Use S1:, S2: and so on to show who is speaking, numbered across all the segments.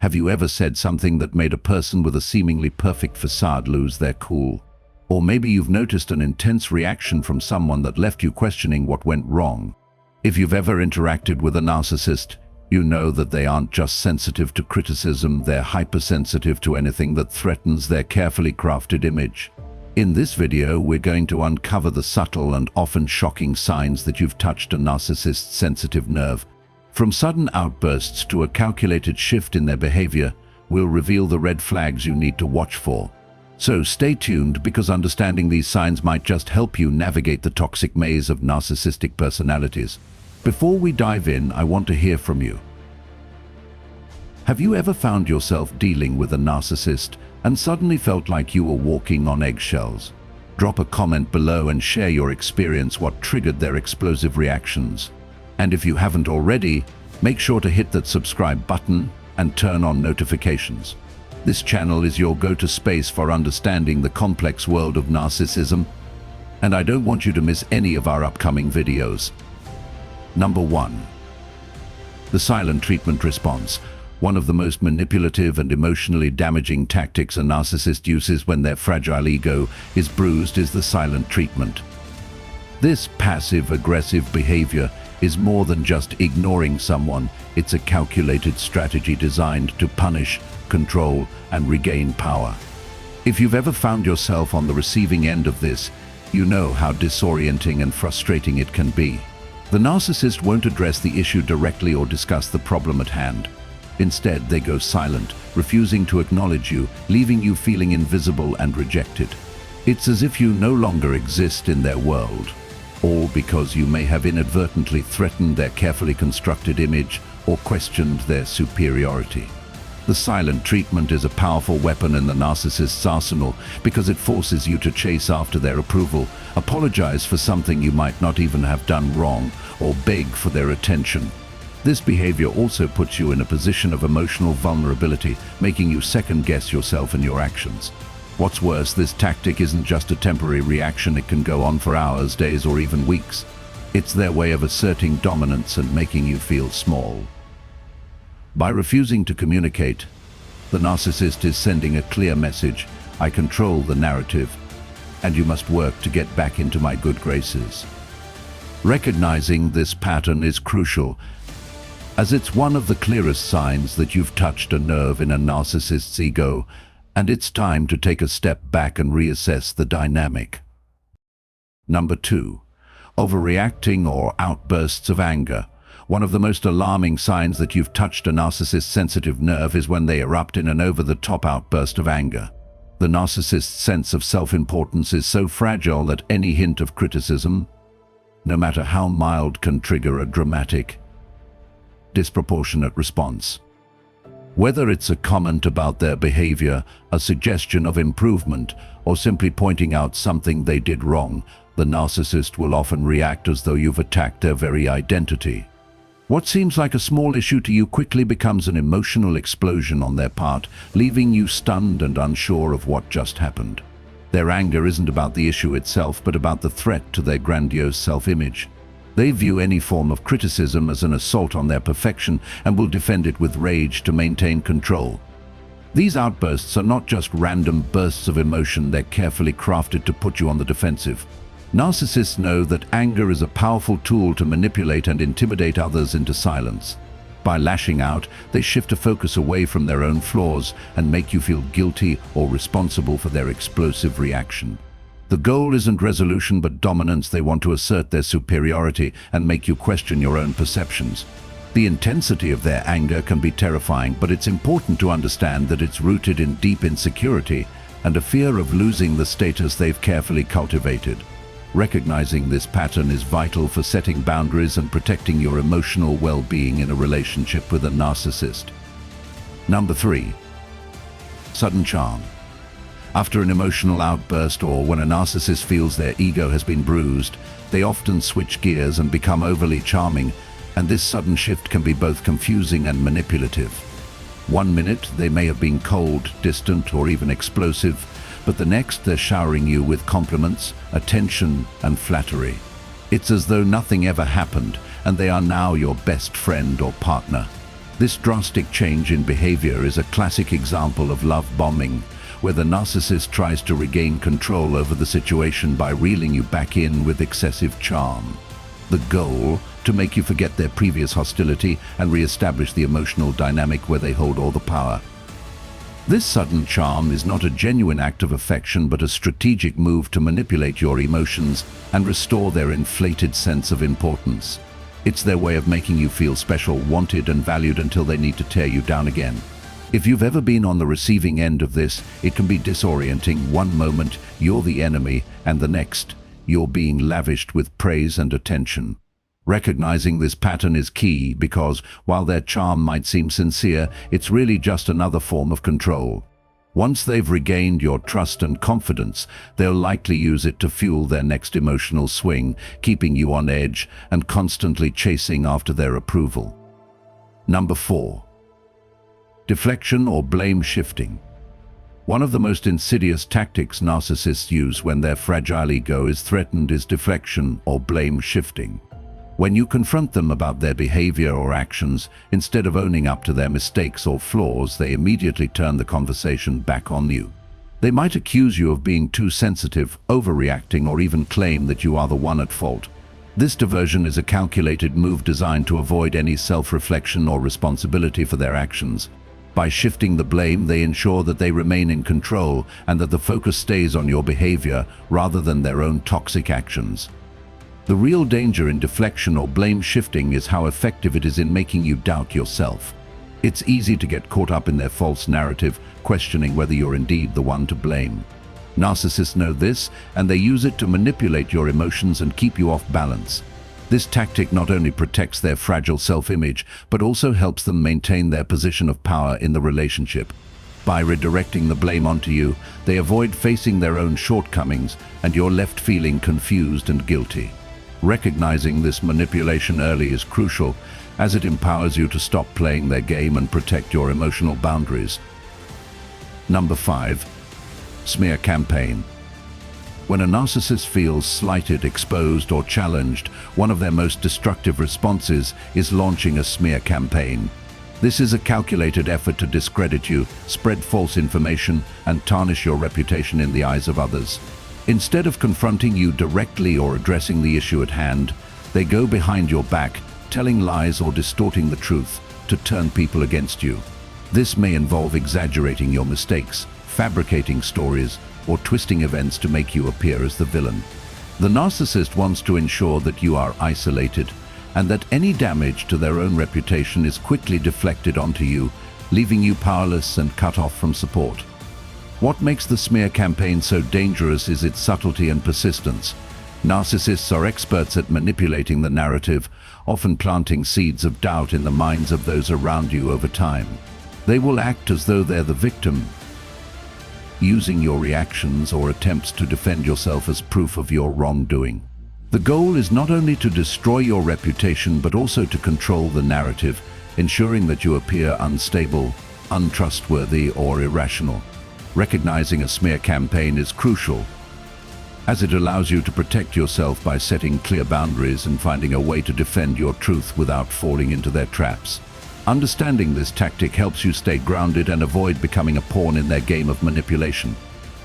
S1: Have you ever said something that made a person with a seemingly perfect facade lose their cool? Or maybe you've noticed an intense reaction from someone that left you questioning what went wrong. If you've ever interacted with a narcissist, you know that they aren't just sensitive to criticism, they're hypersensitive to anything that threatens their carefully crafted image. In this video, we're going to uncover the subtle and often shocking signs that you've touched a narcissist's sensitive nerve. From sudden outbursts to a calculated shift in their behavior, we'll reveal the red flags you need to watch for. So stay tuned, because understanding these signs might just help you navigate the toxic maze of narcissistic personalities. Before we dive in, I want to hear from you. Have you ever found yourself dealing with a narcissist and suddenly felt like you were walking on eggshells? Drop a comment below and share your experience, what triggered their explosive reactions. And if you haven't already, make sure to hit that subscribe button and turn on notifications. This channel is your go-to space for understanding the complex world of narcissism, and I don't want you to miss any of our upcoming videos. Number 1. The silent treatment response. One of the most manipulative and emotionally damaging tactics a narcissist uses when their fragile ego is bruised is the silent treatment. This passive-aggressive behavior is more than just ignoring someone. It's a calculated strategy designed to punish, control, and regain power. If you've ever found yourself on the receiving end of this, you know how disorienting and frustrating it can be. The narcissist won't address the issue directly or discuss the problem at hand. Instead, they go silent, refusing to acknowledge you, leaving you feeling invisible and rejected. It's as if you no longer exist in their world, all because you may have inadvertently threatened their carefully constructed image or questioned their superiority. The silent treatment is a powerful weapon in the narcissist's arsenal because it forces you to chase after their approval, apologize for something you might not even have done wrong, or beg for their attention. This behavior also puts you in a position of emotional vulnerability, making you second-guess yourself and your actions. What's worse, this tactic isn't just a temporary reaction. It can go on for hours, days, or even weeks. It's their way of asserting dominance and making you feel small. By refusing to communicate, the narcissist is sending a clear message: I control the narrative, and you must work to get back into my good graces. Recognizing this pattern is crucial, as it's one of the clearest signs that you've touched a nerve in a narcissist's ego, and it's time to take a step back and reassess the dynamic. Number 2. Overreacting or outbursts of anger. One of the most alarming signs that you've touched a narcissist's sensitive nerve is when they erupt in an over-the-top outburst of anger. The narcissist's sense of self-importance is so fragile that any hint of criticism, no matter how mild, can trigger a dramatic, disproportionate response. Whether it's a comment about their behavior, a suggestion of improvement, or simply pointing out something they did wrong, the narcissist will often react as though you've attacked their very identity. What seems like a small issue to you quickly becomes an emotional explosion on their part, leaving you stunned and unsure of what just happened. Their anger isn't about the issue itself, but about the threat to their grandiose self-image. They view any form of criticism as an assault on their perfection and will defend it with rage to maintain control. These outbursts are not just random bursts of emotion. They're carefully crafted to put you on the defensive. Narcissists know that anger is a powerful tool to manipulate and intimidate others into silence. By lashing out, they shift a focus away from their own flaws and make you feel guilty or responsible for their explosive reaction. The goal isn't resolution but dominance. They want to assert their superiority and make you question your own perceptions. The intensity of their anger can be terrifying, but it's important to understand that it's rooted in deep insecurity and a fear of losing the status they've carefully cultivated. Recognizing this pattern is vital for setting boundaries and protecting your emotional well-being in a relationship with a narcissist. Number 3. Sudden charm. After an emotional outburst, or when a narcissist feels their ego has been bruised, they often switch gears and become overly charming, and this sudden shift can be both confusing and manipulative. One minute they may have been cold, distant, or even explosive, but the next they're showering you with compliments, attention, and flattery. It's as though nothing ever happened, and they are now your best friend or partner. This drastic change in behavior is a classic example of love bombing, where the narcissist tries to regain control over the situation by reeling you back in with excessive charm. The goal, to make you forget their previous hostility and re-establish the emotional dynamic where they hold all the power. This sudden charm is not a genuine act of affection but a strategic move to manipulate your emotions and restore their inflated sense of importance. It's their way of making you feel special, wanted and valued until they need to tear you down again. If you've ever been on the receiving end of this, it can be disorienting. One moment, you're the enemy, and the next, you're being lavished with praise and attention. Recognizing this pattern is key because, while their charm might seem sincere, it's really just another form of control. Once they've regained your trust and confidence, they'll likely use it to fuel their next emotional swing, keeping you on edge and constantly chasing after their approval. Number 4. Deflection or blame shifting. One of the most insidious tactics narcissists use when their fragile ego is threatened is deflection or blame shifting. When you confront them about their behavior or actions, instead of owning up to their mistakes or flaws, they immediately turn the conversation back on you. They might accuse you of being too sensitive, overreacting, or even claim that you are the one at fault. This diversion is a calculated move designed to avoid any self-reflection or responsibility for their actions. By shifting the blame, they ensure that they remain in control and that the focus stays on your behavior rather than their own toxic actions. The real danger in deflection or blame shifting is how effective it is in making you doubt yourself. It's easy to get caught up in their false narrative, questioning whether you're indeed the one to blame. Narcissists know this, and they use it to manipulate your emotions and keep you off balance. This tactic not only protects their fragile self-image, but also helps them maintain their position of power in the relationship. By redirecting the blame onto you, they avoid facing their own shortcomings, and you're left feeling confused and guilty. Recognizing this manipulation early is crucial, as it empowers you to stop playing their game and protect your emotional boundaries. Number 5. Smear campaign. When a narcissist feels slighted, exposed, or challenged, one of their most destructive responses is launching a smear campaign. This is a calculated effort to discredit you, spread false information, and tarnish your reputation in the eyes of others. Instead of confronting you directly or addressing the issue at hand, they go behind your back, telling lies or distorting the truth to turn people against you. This may involve exaggerating your mistakes, fabricating stories, or twisting events to make you appear as the villain. The narcissist wants to ensure that you are isolated and that any damage to their own reputation is quickly deflected onto you, leaving you powerless and cut off from support. What makes the smear campaign so dangerous is its subtlety and persistence. Narcissists are experts at manipulating the narrative, often planting seeds of doubt in the minds of those around you over time. They will act as though they're the victim, using your reactions or attempts to defend yourself as proof of your wrongdoing. The goal is not only to destroy your reputation but also to control the narrative, ensuring that you appear unstable, untrustworthy, or irrational. Recognizing a smear campaign is crucial, as it allows you to protect yourself by setting clear boundaries and finding a way to defend your truth without falling into their traps. Understanding this tactic helps you stay grounded and avoid becoming a pawn in their game of manipulation.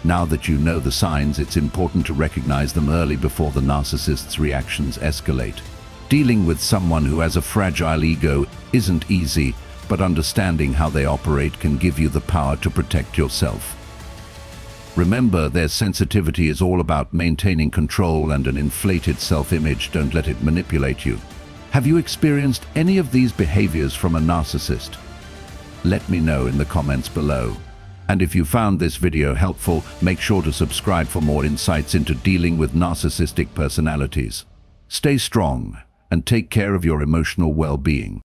S1: Now that you know the signs, it's important to recognize them early before the narcissist's reactions escalate. Dealing with someone who has a fragile ego isn't easy, but understanding how they operate can give you the power to protect yourself. Remember, their sensitivity is all about maintaining control and an inflated self-image. Don't let it manipulate you. Have you experienced any of these behaviors from a narcissist? Let me know in the comments below. And if you found this video helpful, make sure to subscribe for more insights into dealing with narcissistic personalities. Stay strong and take care of your emotional well-being.